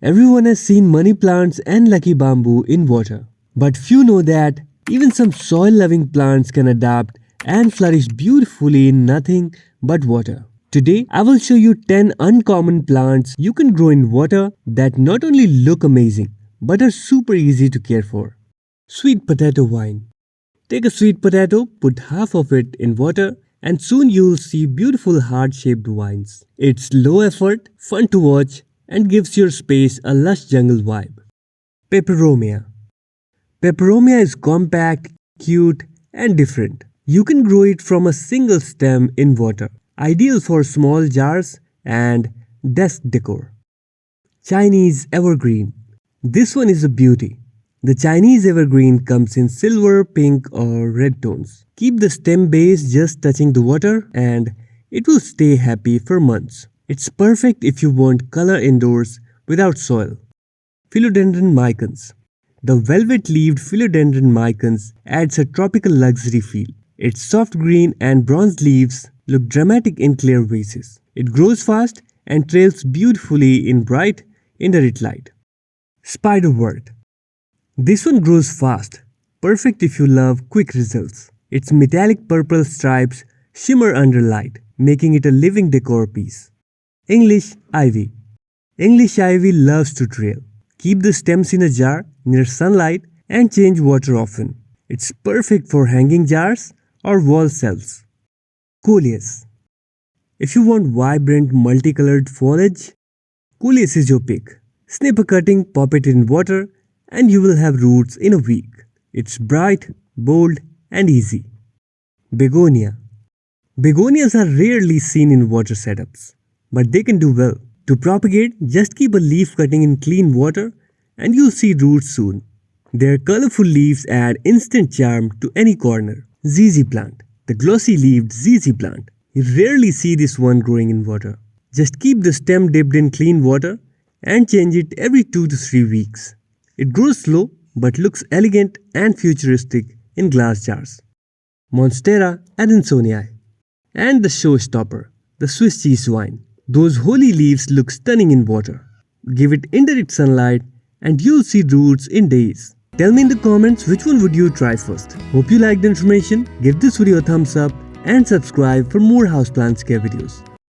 Everyone has seen money plants and lucky bamboo in water. But few know that even some soil-loving plants can adapt and flourish beautifully in nothing but water. Today, I will show you 10 uncommon plants you can grow in water that not only look amazing, but are super easy to care for. Sweet potato vine. Take a sweet potato, put half of it in water, and soon you'll see beautiful heart-shaped vines. It's low effort, fun to watch, and gives your space a lush jungle vibe. Peperomia. Peperomia is compact, cute, and different. You can grow it from a single stem in water, ideal for small jars and desk decor. Chinese evergreen. This one is a beauty. The Chinese evergreen comes in silver, pink, or red tones. Keep the stem base just touching the water and it will stay happy for months. It's perfect if you want color indoors without soil. Philodendron micans. The velvet-leaved philodendron micans adds a tropical luxury feel. Its soft green and bronze leaves look dramatic in clear vases. It grows fast and trails beautifully in bright, indirect light. Spiderwort. This one grows fast, perfect if you love quick results. Its metallic purple stripes shimmer under light, making it a living decor piece. English ivy. English ivy loves to trail. Keep the stems in a jar near sunlight and change water often. It's perfect for hanging jars or wall shelves. Coleus. If you want vibrant multicolored foliage, coleus is your pick. Snip a cutting, pop it in water, and you will have roots in a week. It's bright, bold, and easy. Begonia. Begonias are rarely seen in water setups, but they can do well. To propagate, just keep a leaf cutting in clean water and you'll see roots soon. Their colorful leaves add instant charm to any corner. ZZ plant. The glossy-leaved ZZ plant. You rarely see this one growing in water. Just keep the stem dipped in clean water and change it every 2 to 3 weeks. It grows slow but looks elegant and futuristic in glass jars. Monstera adansonii. And the showstopper, the Swiss cheese vine. Those holy leaves look stunning in water. Give it indirect sunlight and you'll see roots in days. Tell me in the comments which one would you try first. Hope you liked the information. Give this video a thumbs up and subscribe for more houseplant care videos.